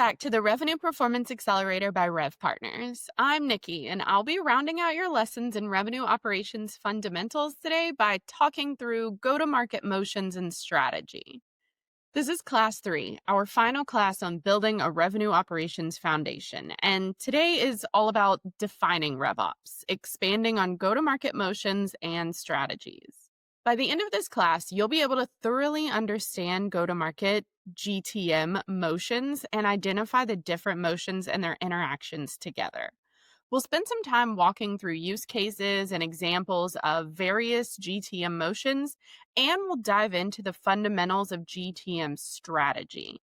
back to the Revenue Performance Accelerator by Rev Partners. I'm Nikki, and I'll be rounding out your lessons in revenue operations fundamentals today by talking through go-to-market motions and strategy. This is class 3, our final class on building a revenue operations foundation. And today is all about defining RevOps, expanding on go-to-market motions and strategies. By the end of this class, you'll be able to thoroughly understand go-to-market GTM motions and identify the different motions and their interactions together. We'll spend some time walking through use cases and examples of various GTM motions, and we'll dive into the fundamentals of GTM strategy.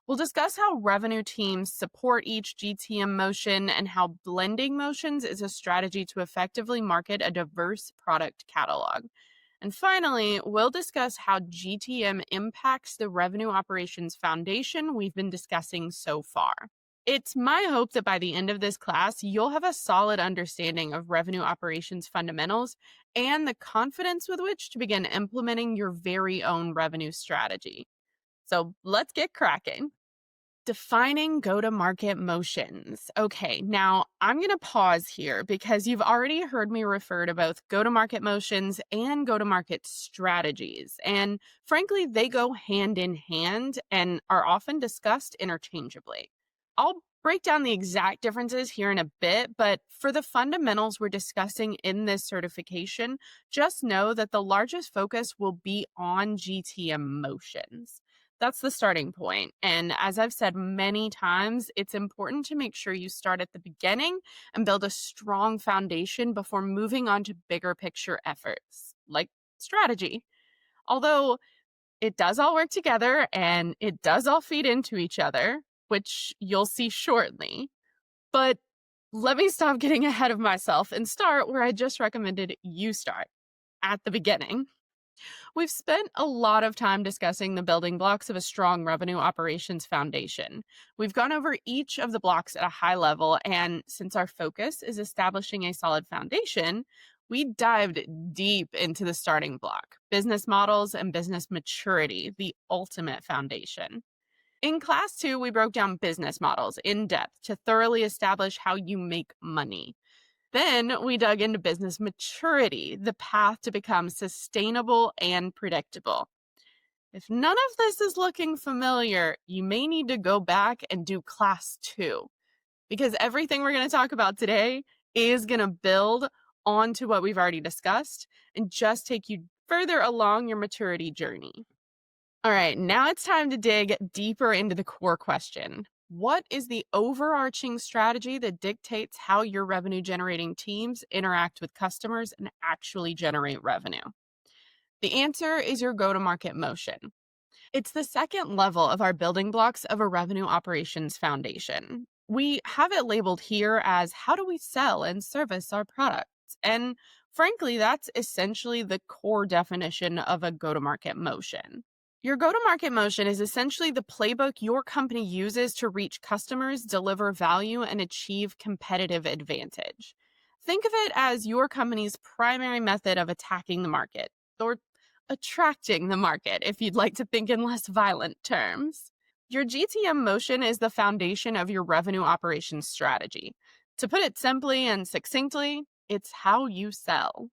We'll discuss how revenue teams support each GTM motion and how blending motions is a strategy to effectively market a diverse product catalog. And finally, we'll discuss how GTM impacts the revenue operations foundation we've been discussing so far. It's my hope that by the end of this class, you'll have a solid understanding of revenue operations fundamentals and the confidence with which to begin implementing your very own revenue strategy. So let's get cracking. Defining go-to-market motions. Okay, now I'm going to pause here because you've already heard me refer to both go-to-market motions and go-to-market strategies. And frankly, they go hand in hand and are often discussed interchangeably. I'll break down the exact differences here in a bit, but for the fundamentals we're discussing in this certification, just know that the largest focus will be on GTM motions. That's the starting point. And as I've said many times, it's important to make sure you start at the beginning and build a strong foundation before moving on to bigger picture efforts, like strategy. Although it does all work together and it does all feed into each other, which you'll see shortly. But let me stop getting ahead of myself and start where I just recommended you start, at the beginning. We've spent a lot of time discussing the building blocks of a strong revenue operations foundation. We've gone over each of the blocks at a high level, and since our focus is establishing a solid foundation, we dived deep into the starting block, business models and business maturity, the ultimate foundation. In class 2, we broke down business models in depth to thoroughly establish how you make money. Then we dug into business maturity, the path to become sustainable and predictable. If none of this is looking familiar, you may need to go back and do class 2, because everything we're going to talk about today is going to build onto what we've already discussed and just take you further along your maturity journey. All right, now it's time to dig deeper into the core question. What is the overarching strategy that dictates how your revenue generating teams interact with customers and actually generate revenue? The answer is your go-to-market motion. It's the second level of our building blocks of a revenue operations foundation. We have it labeled here as how do we sell and service our products? And frankly, that's essentially the core definition of a go-to-market motion. Your go-to-market motion is essentially the playbook your company uses to reach customers, deliver value, and achieve competitive advantage. Think of it as your company's primary method of attacking the market, or attracting the market, if you'd like to think in less violent terms. Your GTM motion is the foundation of your revenue operations strategy. To put it simply and succinctly, it's how you sell.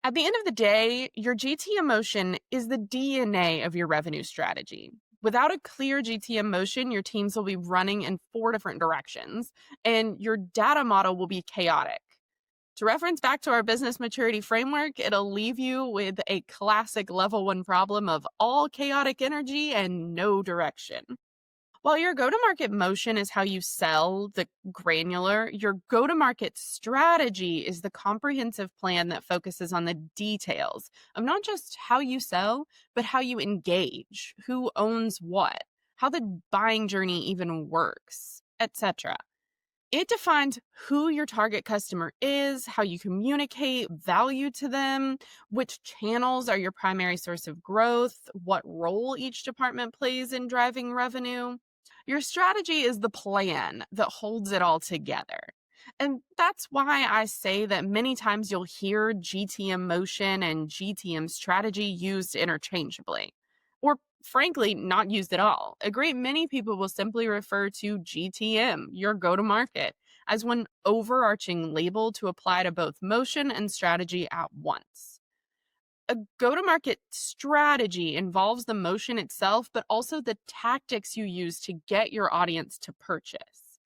At the end of the day, your GTM motion is the DNA of your revenue strategy. Without a clear GTM motion, your teams will be running in 4 different directions, and your data model will be chaotic. To reference back to our business maturity framework, it'll leave you with a classic level 1 problem of all chaotic energy and no direction. While your go-to-market motion is how you sell, the granular, your go-to-market strategy is the comprehensive plan that focuses on the details of not just how you sell, but how you engage, who owns what, how the buying journey even works, etc. It defines who your target customer is, how you communicate value to them, which channels are your primary source of growth, what role each department plays in driving revenue. Your strategy is the plan that holds it all together. And that's why I say that many times you'll hear GTM motion and GTM strategy used interchangeably. Or frankly not used at all. A great many people will simply refer to GTM, your go to market, as one overarching label to apply to both motion and strategy at once. A go to market strategy involves the motion itself, but also the tactics you use to get your audience to purchase.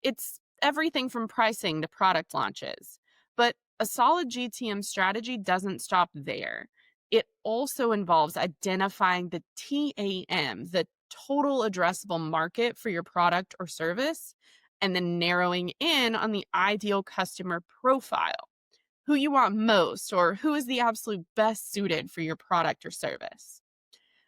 It's everything from pricing to product launches. But a solid GTM strategy doesn't stop there. It also involves identifying the TAM, the total addressable market for your product or service, and then narrowing in on the ideal customer profile, who you want most, or who is the absolute best suited for your product or service.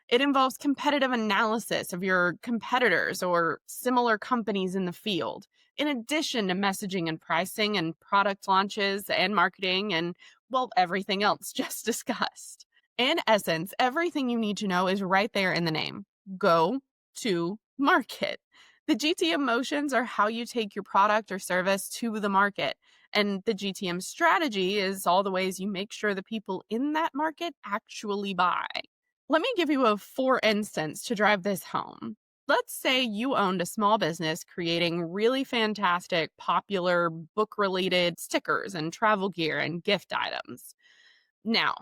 It involves competitive analysis of your competitors or similar companies in the field, in addition to messaging and pricing and product launches and marketing and, well, everything else just discussed. In essence, everything you need to know is right there in the name. Go to market. The GTM motions are how you take your product or service to the market. And the GTM strategy is all the ways you make sure the people in that market actually buy. Let me give you a for instance to drive this home. Let's say you owned a small business creating really fantastic, popular book related stickers and travel gear and gift items. Now,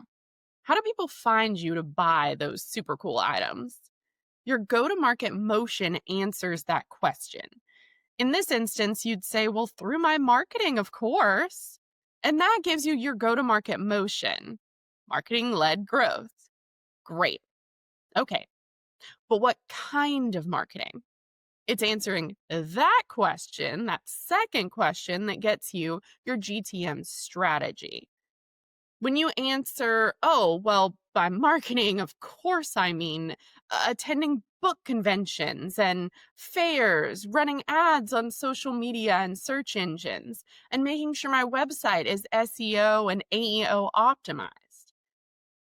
how do people find you to buy those super cool items? Your go to market motion answers that question. In this instance, you'd say, well, through my marketing, of course. And that gives you your go to market motion, marketing led growth. Great. Okay. But what kind of marketing? It's answering that question, that second question that gets you your GTM strategy. When you answer, oh, well, by marketing, of course, I mean attending book conventions and fairs, running ads on social media and search engines, and making sure my website is SEO and AEO optimized.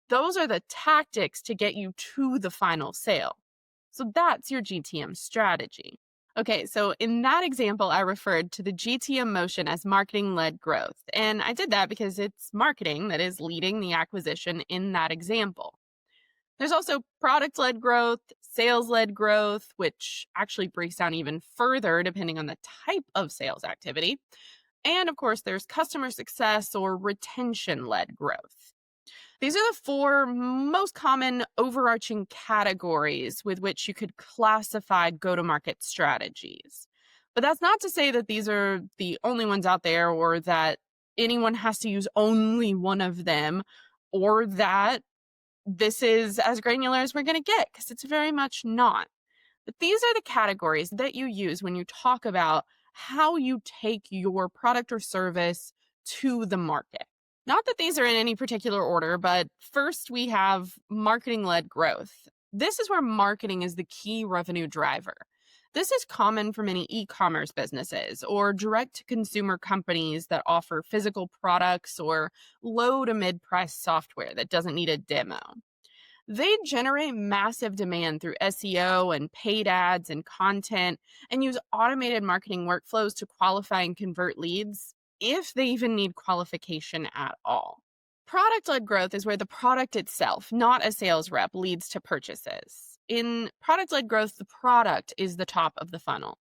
Those are the tactics to get you to the final sale. So that's your GTM strategy. Okay, so in that example, I referred to the GTM motion as marketing-led growth. And I did that because it's marketing that is leading the acquisition in that example. There's also product-led growth, sales-led growth, which actually breaks down even further depending on the type of sales activity. And of course, there's customer success or retention-led growth. These are the four most common overarching categories with which you could classify go-to-market strategies. But that's not to say that these are the only ones out there or that anyone has to use only one of them or that this is as granular as we're going to get, because it's very much not. But these are the categories that you use when you talk about how you take your product or service to the market. Not that these are in any particular order, but first we have marketing-led growth. This is where marketing is the key revenue driver. This is common for many e-commerce businesses or direct-to-consumer companies that offer physical products or low to mid-price software that doesn't need a demo. They generate massive demand through SEO and paid ads and content and use automated marketing workflows to qualify and convert leads, if they even need qualification at all. Product-led growth is where the product itself, not a sales rep, leads to purchases. In product-led growth, the product is the top of the funnel.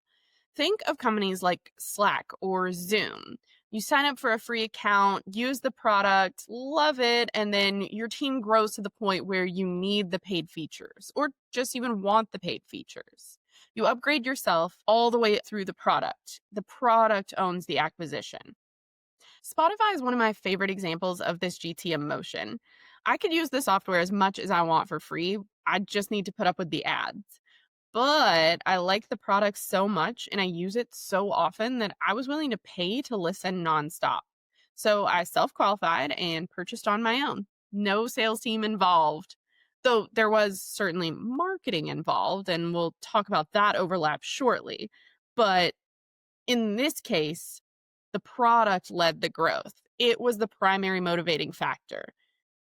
Think of companies like Slack or Zoom. You sign up for a free account, use the product, love it, and then your team grows to the point where you need the paid features or just even want the paid features. You upgrade yourself all the way through the product. The product owns the acquisition. Spotify is one of my favorite examples of this GTM motion. I could use the software as much as I want for free. I just need to put up with the ads. But I like the product so much and I use it so often that I was willing to pay to listen nonstop. So I self-qualified and purchased on my own. No sales team involved. Though there was certainly marketing involved, and we'll talk about that overlap shortly. But in this case, the product led the growth. It was the primary motivating factor.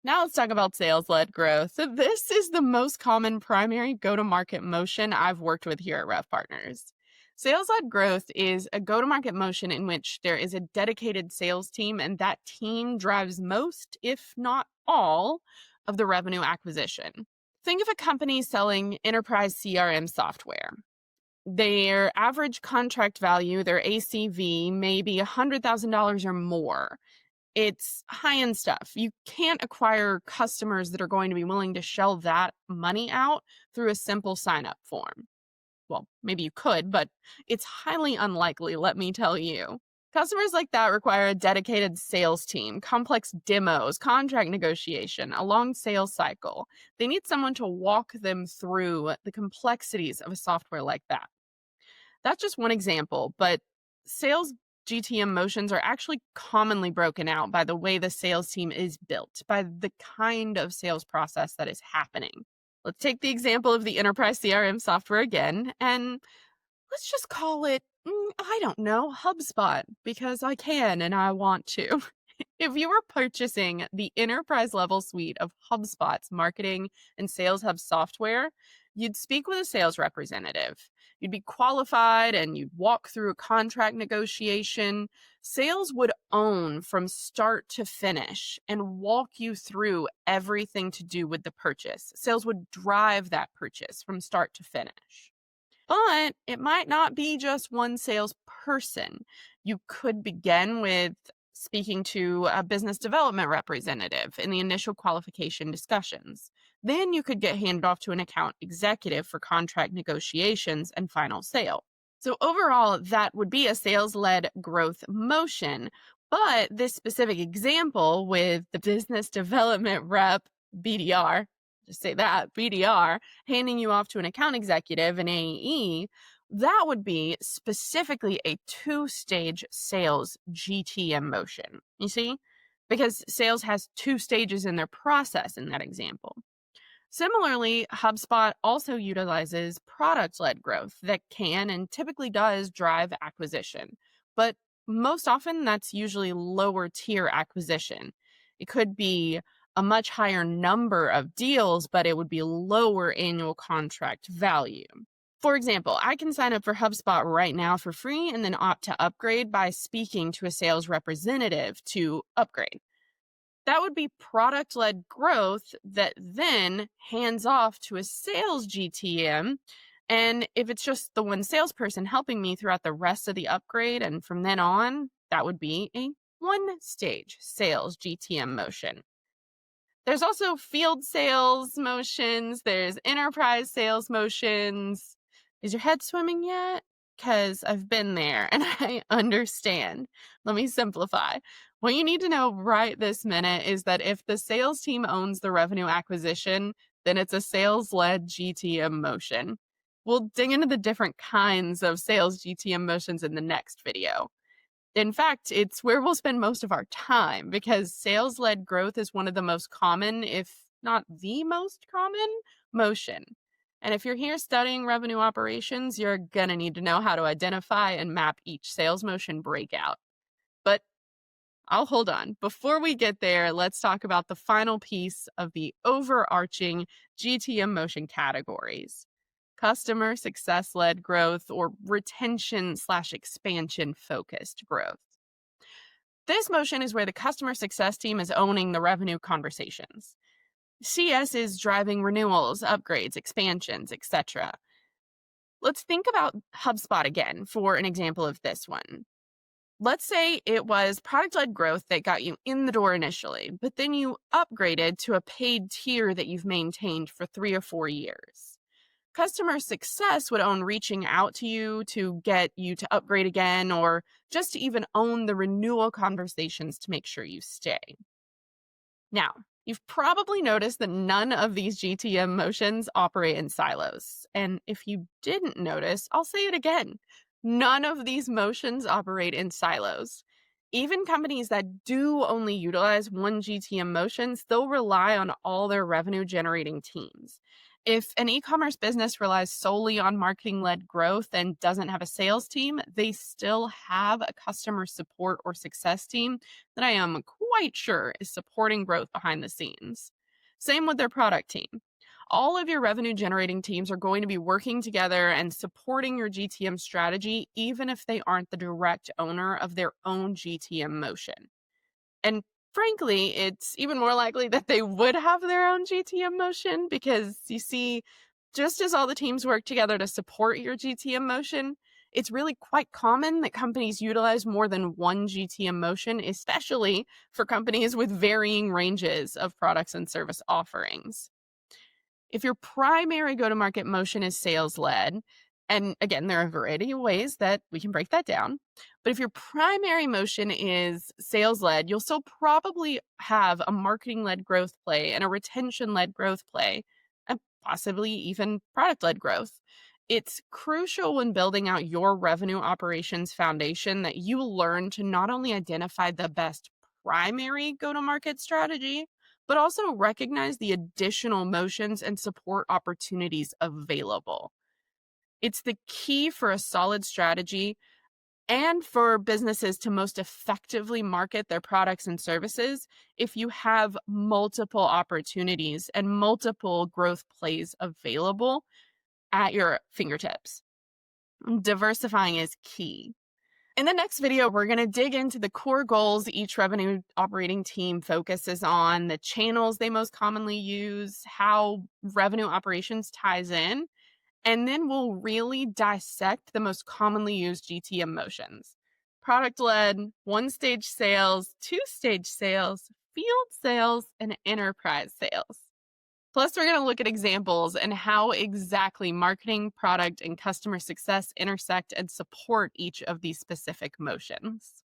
Now let's talk about sales-led growth. So this is the most common primary go-to-market motion I've worked with here at Rev Partners. Sales-led growth is a go-to-market motion in which there is a dedicated sales team, and that team drives most, if not all, of the revenue acquisition. Think of a company selling enterprise CRM software. Their average contract value, their ACV, may be $100,000 or more. It's high-end stuff. You can't acquire customers that are going to be willing to shell that money out through a simple sign-up form. Well, maybe you could, but it's highly unlikely, let me tell you. Customers like that require a dedicated sales team, complex demos, contract negotiation, a long sales cycle. They need someone to walk them through the complexities of a software like that. That's just one example, but sales GTM motions are actually commonly broken out by the way the sales team is built, by the kind of sales process that is happening. Let's take the example of the enterprise CRM software again, and let's just call it, I don't know, HubSpot, because I can and I want to. If you were purchasing the enterprise level suite of HubSpot's marketing and sales hub software, you'd speak with a sales representative. You'd be qualified and you'd walk through a contract negotiation. Sales would own from start to finish and walk you through everything to do with the purchase. Sales would drive that purchase from start to finish. But it might not be just one salesperson. You could begin with speaking to a business development representative in the initial qualification discussions. Then you could get handed off to an account executive for contract negotiations and final sale. So overall, that would be a sales-led growth motion. But this specific example with the business development rep, BDR, just say that, BDR, handing you off to an account executive, an AE, that would be specifically a two-stage sales GTM motion. You see? Because sales has two stages in their process in that example. Similarly, HubSpot also utilizes product-led growth that can and typically does drive acquisition. But most often, that's usually lower tier acquisition. It could be a much higher number of deals, but it would be lower annual contract value. For example, I can sign up for HubSpot right now for free and then opt to upgrade by speaking to a sales representative to upgrade. That would be product-led growth that then hands off to a sales GTM. And if it's just the one salesperson helping me throughout the rest of the upgrade and from then on, that would be a one-stage sales GTM motion. There's also field sales motions. There's enterprise sales motions. Is your head swimming yet? Because I've been there and I understand. Let me simplify. What you need to know right this minute is that if the sales team owns the revenue acquisition, then it's a sales-led GTM motion. We'll dig into the different kinds of sales GTM motions in the next video. In fact, it's where we'll spend most of our time because sales-led growth is one of the most common, if not the most common, motion. And if you're here studying revenue operations, you're going to need to know how to identify and map each sales motion breakout. But I'll hold on. Before we get there, let's talk about the final piece of the overarching GTM motion categories: customer success-led growth or retention/expansion focused growth. This motion is where the customer success team is owning the revenue conversations. CS is driving renewals, upgrades, expansions, etc. Let's think about HubSpot again for an example of this one. Let's say it was product-led growth that got you in the door initially, but then you upgraded to a paid tier that you've maintained for 3 or 4 years. Customer success would own reaching out to you to get you to upgrade again, or just to even own the renewal conversations to make sure you stay. Now, you've probably noticed that none of these GTM motions operate in silos. And if you didn't notice, I'll say it again. None of these motions operate in silos. Even companies that do only utilize one GTM motion still rely on all their revenue generating teams. If an e-commerce business relies solely on marketing-led growth and doesn't have a sales team, they still have a customer support or success team that I am quite sure is supporting growth behind the scenes. Same with their product team. All of your revenue-generating teams are going to be working together and supporting your GTM strategy, even if they aren't the direct owner of their own GTM motion. And Frankly, it's even more likely that they would have their own GTM motion because you see, just as all the teams work together to support your GTM motion, it's really quite common that companies utilize more than one GTM motion, especially for companies with varying ranges of products and service offerings. If your primary go to market motion is sales led, and again, there are a variety of ways that we can break that down. But if your primary motion is sales led, you'll still probably have a marketing led growth play and a retention led growth play, and possibly even product led growth. It's crucial when building out your revenue operations foundation that you learn to not only identify the best primary go to market strategy, but also recognize the additional motions and support opportunities available. It's the key for a solid strategy and for businesses to most effectively market their products and services if you have multiple opportunities and multiple growth plays available at your fingertips. Diversifying is key. In the next video, we're going to dig into the core goals each revenue operating team focuses on, the channels they most commonly use, how revenue operations ties in, and then we'll really dissect the most commonly used GTM motions: product led, one stage sales, two stage sales, field sales, and enterprise sales. Plus, we're going to look at examples and how exactly marketing, product, and customer success intersect and support each of these specific motions.